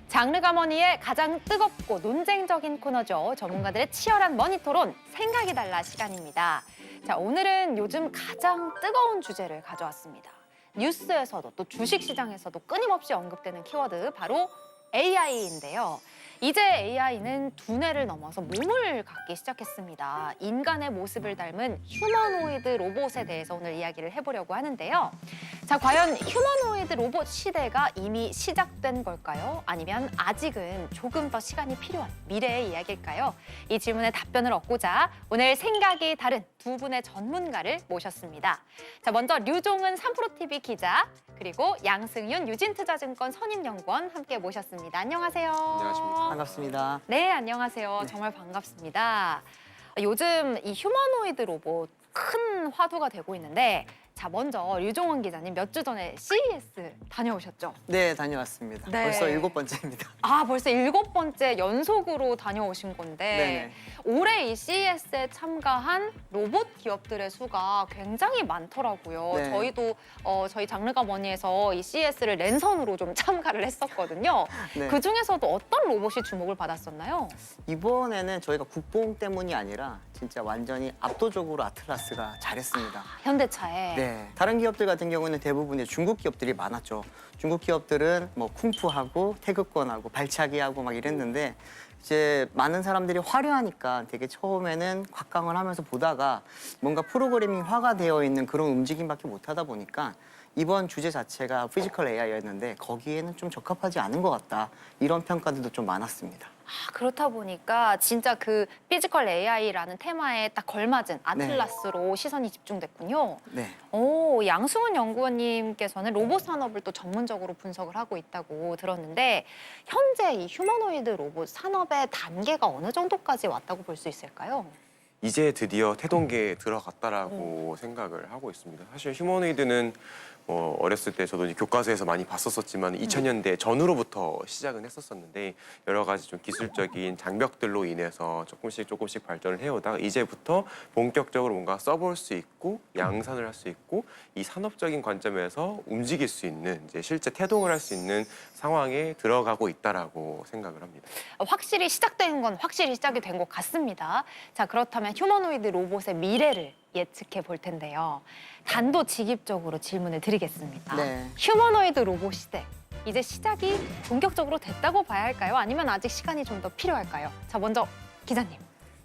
장르가 머니의 가장 뜨겁고 논쟁적인 코너죠. 전문가들의 치열한 머니 토론, 생각이 달라 시간입니다. 자, 오늘은 요즘 가장 뜨거운 주제를 가져왔습니다. 뉴스에서도 또 주식시장에서도 끊임없이 언급되는 키워드, 바로 AI인데요. 이제 AI는 두뇌를 넘어서 몸을 갖기 시작했습니다. 인간의 모습을 닮은 휴머노이드 로봇에 대해서 오늘 이야기를 해보려고 하는데요. 자, 과연 휴머노이드 로봇 시대가 이미 시작된 걸까요? 아니면 아직은 조금 더 시간이 필요한 미래의 이야기일까요? 이 질문에 답변을 얻고자 오늘 생각이 다른 두 분의 전문가를 모셨습니다. 자, 먼저 류종은 3프로TV 기자, 그리고 양승윤 유진투자증권 선임연구원 함께 모셨습니다. 안녕하세요. 안녕하십니까. 반갑습니다. 네, 안녕하세요. 정말 반갑습니다. 요즘 이 휴머노이드 로봇 큰 화두가 되고 있는데, 자, 먼저 류종원 기자님 몇 주 전에 CES 다녀오셨죠? 네, 다녀왔습니다. 네. 벌써 7번째입니다. 아, 벌써 7번째 연속으로 다녀오신 건데, 네네. 올해 이 CES에 참가한 로봇 기업들의 수가 굉장히 많더라고요. 네. 저희도 저희 장르가 머니에서 이 CES를 랜선으로 좀 참가를 했었거든요. 네. 그 중에서도 어떤 로봇이 주목을 받았었나요? 이번에는 저희가 국뽕 때문이 아니라 진짜 완전히 압도적으로 아틀라스가 잘했습니다. 현대차에. 네. 다른 기업들 같은 경우는 대부분 중국 기업들이 많았죠. 중국 기업들은 뭐 쿵푸하고 태극권하고 발차기하고 막 이랬는데, 이제 많은 사람들이 화려하니까 되게 처음에는 곽강을 하면서 보다가 뭔가 프로그래밍화가 되어 있는 그런 움직임밖에 못 하다 보니까 이번 주제 자체가 피지컬 AI였는데 거기에는 좀 적합하지 않은 것 같다. 이런 평가들도 좀 많았습니다. 아, 그렇다 보니까 진짜 그 피지컬 AI라는 테마에 딱 걸맞은 아틀라스로 시선이 집중됐군요. 네. 오, 양승훈 연구원님께서는 로봇 산업을 또 전문적으로 분석을 하고 있다고 들었는데, 현재 이 휴머노이드 로봇 산업의 단계가 어느 정도까지 왔다고 볼 수 있을까요? 이제 드디어 태동계에 들어갔다라고 생각을 하고 있습니다. 사실 휴머노이드는 어렸을 때 저도 이제 교과서에서 많이 봤었지만 2000년대 전후로부터 시작은 했었었는데, 여러 가지 좀 기술적인 장벽들로 인해서 조금씩 발전을 해오다가 이제부터 본격적으로 뭔가 써볼 수 있고 양산을 할 수 있고 이 산업적인 관점에서 움직일 수 있는, 이제 실제 태동을 할 수 있는 상황에 들어가고 있다라고 생각을 합니다. 확실히 시작된 건 확실히 시작이 된 것 같습니다. 자, 그렇다면 휴머노이드 로봇의 미래를 예측해 볼 텐데요. 단도직입적으로 질문을 드리겠습니다. 네. 휴머노이드 로봇 시대, 이제 시작이 본격적으로 됐다고 봐야 할까요? 아니면 아직 시간이 좀 더 필요할까요? 자, 먼저 기자님.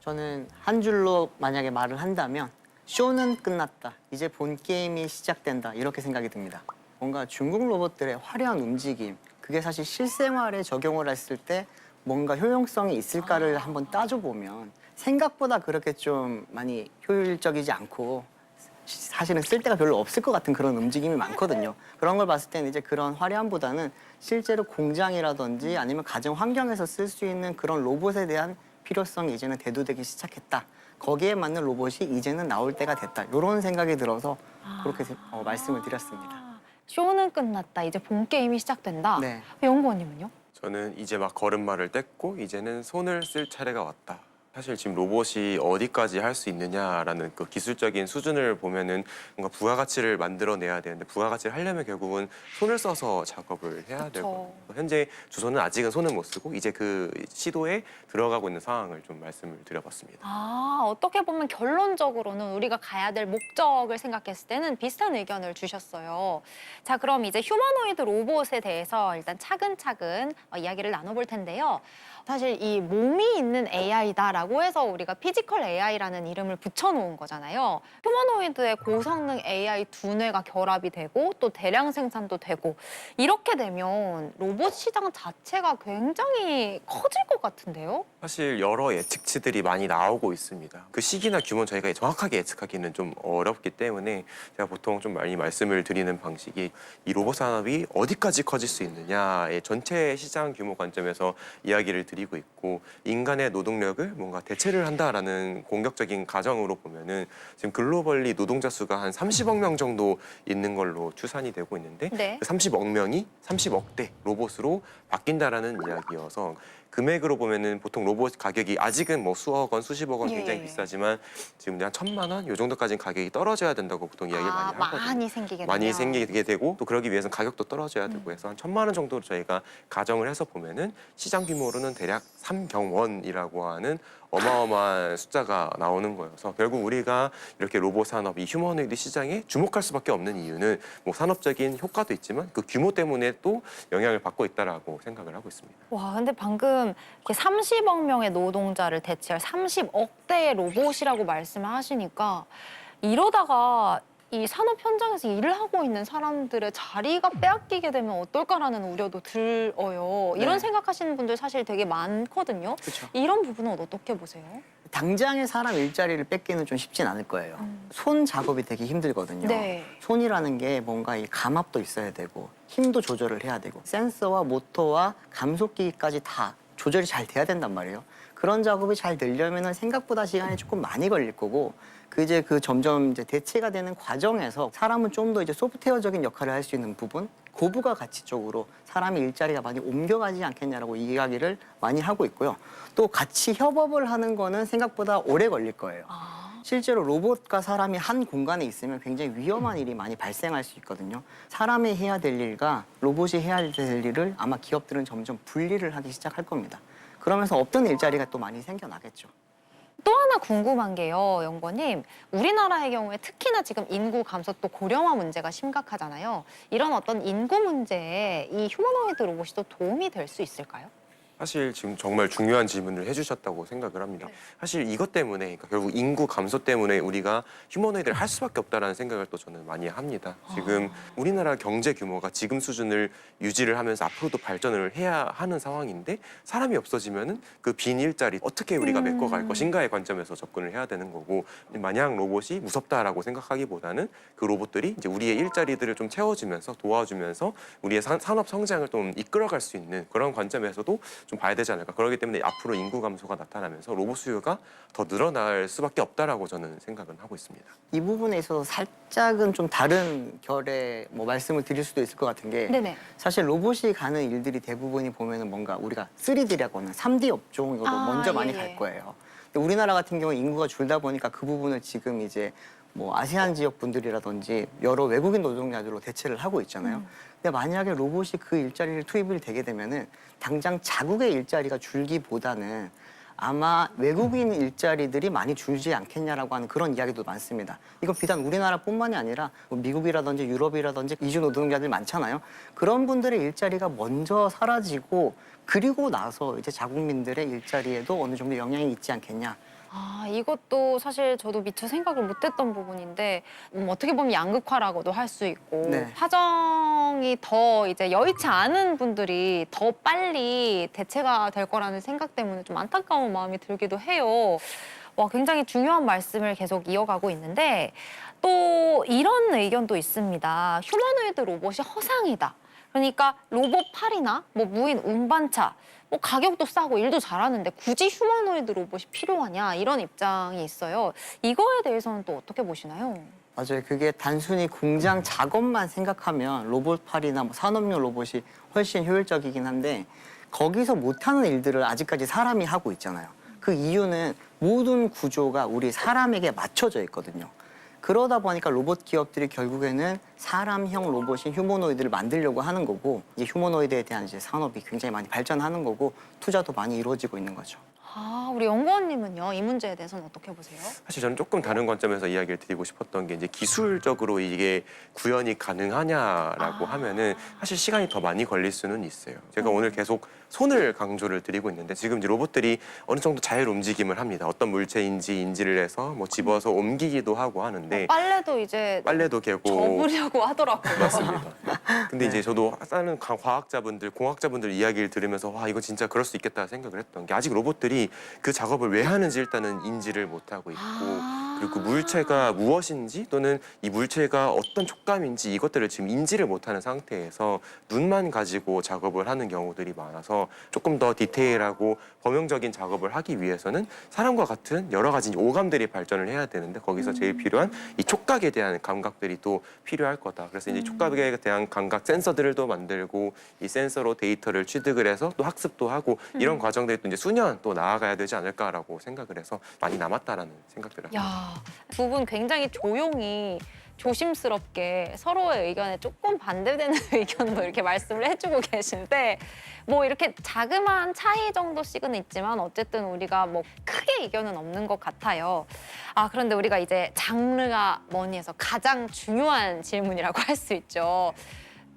저는 한 줄로 만약에 말을 한다면 쇼는 끝났다. 이제 본 게임이 시작된다. 이렇게 생각이 듭니다. 뭔가 중국 로봇들의 화려한 움직임, 그게 사실 실생활에 적용을 했을 때 뭔가 효용성이 있을까를 한번 따져보면 생각보다 그렇게 좀 많이 효율적이지 않고 사실은 쓸 데가 별로 없을 것 같은 그런 움직임이 많거든요. 그런 걸 봤을 때는 이제 그런 화려함보다는 실제로 공장이라든지 아니면 가정 환경에서 쓸 수 있는 그런 로봇에 대한 필요성이 이제는 대두되기 시작했다. 거기에 맞는 로봇이 이제는 나올 때가 됐다. 이런 생각이 들어서 그렇게 말씀을 드렸습니다. 쇼는 끝났다. 이제 본 게임이 시작된다. 네. 연구원님은요? 저는 이제 막 걸음마를 뗐고 이제는 손을 쓸 차례가 왔다. 사실 지금 로봇이 어디까지 할 수 있느냐라는 그 기술적인 수준을 보면은 뭔가 부가가치를 만들어내야 되는데, 부가가치를 하려면 결국은 손을 써서 작업을 해야 되고, 현재 주소는 아직은 손을 못 쓰고 이제 그 시도에 들어가고 있는 상황을 좀 말씀을 드려봤습니다. 아, 어떻게 보면 결론적으로는 우리가 가야 될 목적을 생각했을 때는 비슷한 의견을 주셨어요. 자, 그럼 이제 휴머노이드 로봇에 대해서 일단 차근차근 이야기를 나눠볼 텐데요. 사실 이 몸이 있는 AI다라고 해서 우리가 피지컬 AI라는 이름을 붙여놓은 거잖아요. 휴머노이드의 고성능 AI 두뇌가 결합이 되고 또 대량 생산도 되고, 이렇게 되면 로봇 시장 자체가 굉장히 커질 것 같은데요? 사실 여러 예측치들이 많이 나오고 있습니다. 그 시기나 규모는 저희가 정확하게 예측하기는 좀 어렵기 때문에 제가 보통 좀 많이 말씀을 드리는 방식이, 이 로봇 산업이 어디까지 커질 수 있느냐의 전체 시장 규모 관점에서 이야기를 드리고 있고, 인간의 노동력을 뭔가 뭔가 대체를 한다라는 공격적인 가정으로 보면은 지금 글로벌리 노동자 수가 한 30억 명 정도 있는 걸로 추산이 되고 있는데 네. 그 30억 명이 30억대 로봇으로 바뀐다라는 이야기여서 금액으로 보면은 보통 로봇 가격이 아직은 뭐 수억 원, 수십억 원 굉장히 예. 비싸지만 지금 한 1,000만 원 요 정도까지는 가격이 떨어져야 된다고 보통 이야기를 많이 하거든요. 많이 생기겠네요. 많이 생기게 되고 또 그러기 위해서는 가격도 떨어져야 되고 해서 한 1,000만 원 정도로 저희가 가정을 해서 보면은 시장 규모로는 대략 3경원이라고 하는 어마어마한 숫자가 나오는 거여서 결국 우리가 이렇게 로봇 산업, 이 휴머노이드 시장에 주목할 수밖에 없는 이유는 뭐 산업적인 효과도 있지만 그 규모 때문에 또 영향을 받고 있다라고 생각을 하고 있습니다. 와, 근데 방금 이렇게 30억 명의 노동자를 대체할 30억 대의 로봇이라고 말씀을 하시니까 이러다가 이 산업 현장에서 일을 하고 있는 사람들의 자리가 빼앗기게 되면 어떨까라는 우려도 들어요. 이런 네. 생각하시는 분들 사실 되게 많거든요. 그렇죠. 이런 부분은 어떻게 보세요? 당장의 사람 일자리를 뺏기는 좀 쉽진 않을 거예요. 손 작업이 되게 힘들거든요. 네. 손이라는 게 뭔가 이 감압도 있어야 되고 힘도 조절을 해야 되고 센서와 모터와 감속기까지 다 조절이 잘 돼야 된단 말이에요. 그런 작업이 잘 되려면 생각보다 시간이 조금 많이 걸릴 거고 그 점점 이제 대체가 되는 과정에서 사람은 좀 더 이제 소프트웨어적인 역할을 할 수 있는 부분 고부가 가치 쪽으로 사람의 일자리가 많이 옮겨가지 않겠냐라고 이야기를 많이 하고 있고요. 또 같이 협업을 하는 거는 생각보다 오래 걸릴 거예요. 실제로 로봇과 사람이 한 공간에 있으면 굉장히 위험한 일이 많이 발생할 수 있거든요. 사람이 해야 될 일과 로봇이 해야 될 일을 아마 기업들은 점점 분리를 하기 시작할 겁니다. 그러면서 없던 일자리가 또 많이 생겨나겠죠. 또 하나 궁금한 게요, 연구원님. 우리나라의 경우에 특히나 지금 인구 감소 또 고령화 문제가 심각하잖아요. 이런 어떤 인구 문제에 이 휴머노이드 로봇이 또 도움이 될 수 있을까요? 사실 지금 정말 중요한 질문을 해주셨다고 생각을 합니다. 네. 사실 이것 때문에 그러니까 결국 인구 감소 때문에 우리가 휴머노이드를 할 수밖에 없다라는 생각을 또 저는 많이 합니다. 지금 우리나라 경제 규모가 지금 수준을 유지를 하면서 앞으로도 발전을 해야 하는 상황인데 사람이 없어지면은 그 빈 일자리 어떻게 우리가 메꿔갈 것인가의 관점에서 접근을 해야 되는 거고 마냥 로봇이 무섭다라고 생각하기보다는 그 로봇들이 이제 우리의 일자리들을 좀 채워주면서 도와주면서 우리의 산업 성장을 좀 이끌어갈 수 있는 그런 관점에서도 좀 봐야 되지 않을까. 그렇기 때문에 앞으로 인구 감소가 나타나면서 로봇 수요가 더 늘어날 수밖에 없다라고 저는 생각은 하고 있습니다. 이 부분에 있어서 살짝은 좀 다른 결의 뭐 말씀을 드릴 수도 있을 것 같은 게 네네. 사실 로봇이 가는 일들이 대부분이 보면은 뭔가 우리가 3D라고 하는 3D 업종으로 먼저 많이 예. 갈 거예요. 근데 우리나라 같은 경우 인구가 줄다 보니까 그 부분을 지금 이제 뭐 아세안 지역 분들이라든지 여러 외국인 노동자들로 대체를 하고 있잖아요. 근데 만약에 로봇이 그 일자리를 투입이 되게 되면은 당장 자국의 일자리가 줄기보다는 아마 외국인 일자리들이 많이 줄지 않겠냐라고 하는 그런 이야기도 많습니다. 이건 비단 우리나라뿐만이 아니라 뭐 미국이라든지 유럽이라든지 이주 노동자들 많잖아요. 그런 분들의 일자리가 먼저 사라지고 그리고 나서 이제 자국민들의 일자리에도 어느 정도 영향이 있지 않겠냐. 이것도 사실 저도 미처 생각을 못했던 부분인데 어떻게 보면 양극화라고도 할 수 있고 네. 사정이 더 이제 여의치 않은 분들이 더 빨리 대체가 될 거라는 생각 때문에 좀 안타까운 마음이 들기도 해요. 와, 굉장히 중요한 말씀을 계속 이어가고 있는데 또 이런 의견도 있습니다. 휴머노이드 로봇이 허상이다. 그러니까 로봇 팔이나 뭐 무인 운반차 뭐 가격도 싸고 일도 잘하는데 굳이 휴머노이드 로봇이 필요하냐 이런 입장이 있어요. 이거에 대해서는 또 어떻게 보시나요? 맞아요. 그게 단순히 공장 작업만 생각하면 로봇팔이나 뭐 산업용 로봇이 훨씬 효율적이긴 한데 거기서 못하는 일들을 아직까지 사람이 하고 있잖아요. 그 이유는 모든 구조가 우리 사람에게 맞춰져 있거든요. 그러다 보니까 로봇 기업들이 결국에는 사람형 로봇인 휴머노이드를 만들려고 하는 거고 이제 휴머노이드에 대한 이제 산업이 굉장히 많이 발전하는 거고 투자도 많이 이루어지고 있는 거죠. 우리 연구원님은요, 이 문제에 대해서는 어떻게 보세요? 사실 저는 조금 다른 관점에서 이야기를 드리고 싶었던 게 이제 기술적으로 이게 구현이 가능하냐라고 하면은 사실 시간이 더 많이 걸릴 수는 있어요. 제가 오늘 계속 손을 강조를 드리고 있는데 지금 이제 로봇들이 어느 정도 자율 움직임을 합니다. 어떤 물체인지 인지를 해서 뭐 집어서 옮기기도 하고 하는데 빨래도 이제 빨래도 개고 접으려고 하더라고요. 맞습니다. 근데 이제 저도 다른 과학자분들, 공학자분들 이야기를 들으면서 와 이거 진짜 그럴 수 있겠다 생각을 했던 게 아직 로봇들이 그 작업을 왜 하는지 일단은 인지를 못하고 있고 그리고 물체가 무엇인지 또는 이 물체가 어떤 촉감인지 이것들을 지금 인지를 못하는 상태에서 눈만 가지고 작업을 하는 경우들이 많아서 조금 더 디테일하고 범용적인 작업을 하기 위해서는 사람과 같은 여러 가지 오감들이 발전을 해야 되는데 거기서 제일 필요한 이 촉각에 대한 감각들이 또 필요할 거다. 그래서 이제 촉각에 대한 감각 센서들을 또 만들고 이 센서로 데이터를 취득을 해서 또 학습도 하고 이런 과정들이 또 이제 수년 또 나아가야 되지 않을까라고 생각을 해서 많이 남았다라는 생각들을 합니다. 야, 두 분 굉장히 조용히 조심스럽게 서로의 의견에 조금 반대되는 의견도 이렇게 말씀을 해주고 계신데 뭐 이렇게 자그마한 차이 정도씩은 있지만 어쨌든 우리가 뭐 크게 의견은 없는 것 같아요. 아, 그런데 우리가 이제 장르가 뭐니 해서 가장 중요한 질문이라고 할 수 있죠.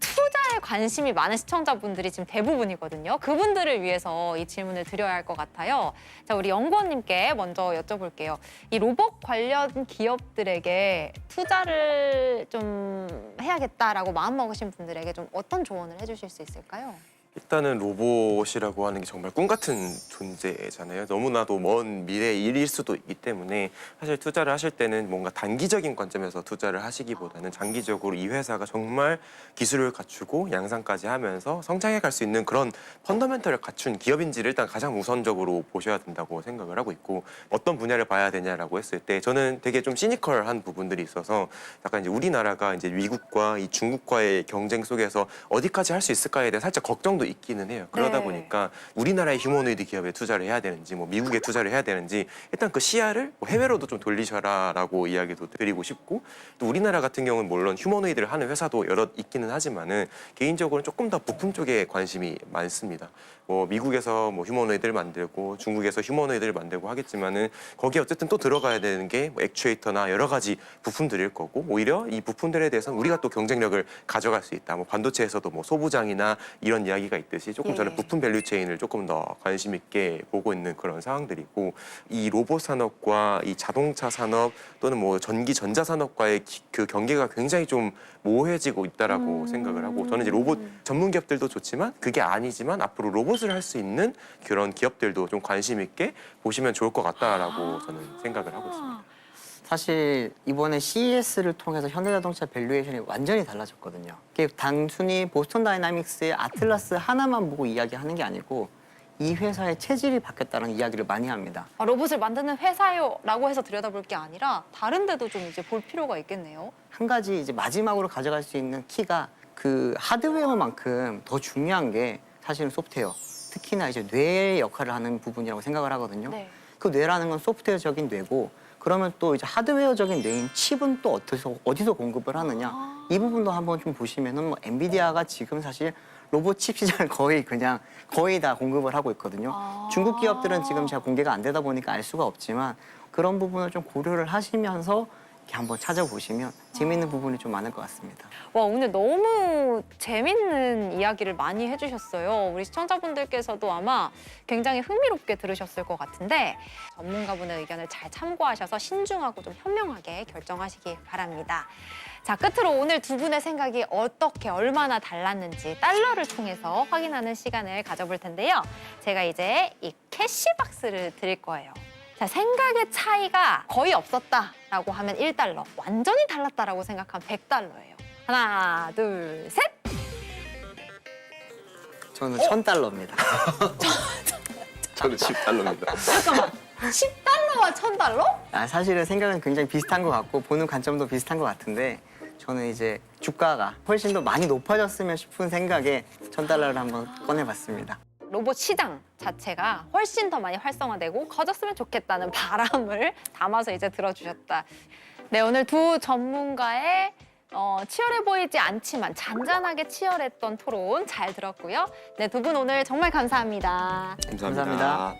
투자에 관심이 많은 시청자분들이 지금 대부분이거든요. 그분들을 위해서 이 질문을 드려야 할 것 같아요. 자, 우리 연구원님께 먼저 여쭤볼게요. 이 로봇 관련 기업들에게 투자를 좀 해야겠다라고 마음먹으신 분들에게 좀 어떤 조언을 해주실 수 있을까요? 일단은 로봇이라고 하는 게 정말 꿈 같은 존재잖아요. 너무나도 먼 미래의 일일 수도 있기 때문에 사실 투자를 하실 때는 뭔가 단기적인 관점에서 투자를 하시기보다는 장기적으로 이 회사가 정말 기술을 갖추고 양산까지 하면서 성장해 갈 수 있는 그런 펀더멘털을 갖춘 기업인지를 일단 가장 우선적으로 보셔야 된다고 생각을 하고 있고 어떤 분야를 봐야 되냐라고 했을 때 저는 되게 좀 시니컬한 부분들이 있어서 약간 이제 우리나라가 이제 미국과 이 중국과의 경쟁 속에서 어디까지 할 수 있을까에 대해 살짝 걱정도 있기는 해요. 그러다 네. 보니까 우리나라의 휴머노이드 기업에 투자를 해야 되는지 뭐 미국에 투자를 해야 되는지 일단 그 시야를 뭐 해외로도 좀 돌리셔라라고 이야기도 드리고 싶고 또 우리나라 같은 경우는 물론 휴머노이드를 하는 회사도 여러 있기는 하지만은 개인적으로는 조금 더 부품 쪽에 관심이 많습니다. 뭐 미국에서 뭐 휴머노이드를 만들고 중국에서 휴머노이드를 만들고 하겠지만은 거기에 어쨌든 또 들어가야 되는 게 뭐 액추에이터나 여러 가지 부품들일 거고 오히려 이 부품들에 대해서는 우리가 또 경쟁력을 가져갈 수 있다. 뭐 반도체에서도 뭐 소부장이나 이런 이야기가 있듯이 조금 저는 예. 부품 밸류 체인을 조금 더 관심 있게 보고 있는 그런 상황들이고 이 로봇 산업과 이 자동차 산업 또는 뭐 전기 전자 산업과의 그 경계가 굉장히 좀 모호해지고 있다라고 생각을 하고 저는 이제 로봇 전문 기업들도 좋지만 그게 아니지만 앞으로 로봇을 할 수 있는 그런 기업들도 좀 관심 있게 보시면 좋을 것 같다라고 저는 생각을 하고 있습니다. 사실 이번에 CES를 통해서 현대자동차 밸류에이션이 완전히 달라졌거든요. 이게 단순히 보스턴 다이나믹스의 아틀라스 하나만 보고 이야기하는 게 아니고 이 회사의 체질이 바뀌었다는 이야기를 많이 합니다. 아, 로봇을 만드는 회사요라고 해서 들여다볼 게 아니라 다른 데도 좀 이제 볼 필요가 있겠네요. 한 가지 이제 마지막으로 가져갈 수 있는 키가 그 하드웨어만큼 더 중요한 게 사실은 소프트웨어. 특히나 이제 뇌의 역할을 하는 부분이라고 생각을 하거든요. 네. 그 뇌라는 건 소프트웨어적인 뇌고 그러면 또 이제 하드웨어적인 뇌인 칩은 또 어디서 공급을 하느냐 이 부분도 한번 좀 보시면은 뭐 엔비디아가 지금 사실 로봇 칩 시장을 거의 다 공급을 하고 있거든요. 중국 기업들은 지금 제가 공개가 안 되다 보니까 알 수가 없지만 그런 부분을 좀 고려를 하시면서 이렇게 한번 찾아보시면 재미있는 부분이 좀 많을 것 같습니다. 와, 오늘 너무 재밌는 이야기를 많이 해주셨어요. 우리 시청자분들께서도 아마 굉장히 흥미롭게 들으셨을 것 같은데 전문가분의 의견을 잘 참고하셔서 신중하고 좀 현명하게 결정하시기 바랍니다. 자, 끝으로 오늘 두 분의 생각이 어떻게 얼마나 달랐는지 달러를 통해서 확인하는 시간을 가져볼 텐데요. 제가 이제 이 캐시박스를 드릴 거예요. 자, 생각의 차이가 거의 없었다라고 하면 1달러, 완전히 달랐다라고 생각하면 100달러예요. 하나, 둘, 셋! 저는 1,000달러입니다. 저는 10달러입니다. 잠깐만, 10달러와 1000달러? 사실은 생각은 굉장히 비슷한 것 같고 보는 관점도 비슷한 것 같은데 저는 이제 주가가 훨씬 더 많이 높아졌으면 싶은 생각에 1,000달러를 한번 꺼내봤습니다. 로봇 시장 자체가 훨씬 더 많이 활성화되고 커졌으면 좋겠다는 바람을 담아서 이제 들어주셨다. 네, 오늘 두 전문가의 치열해 보이지 않지만 잔잔하게 치열했던 토론 잘 들었고요. 네, 두 분 오늘 정말 감사합니다. 감사합니다. 감사합니다.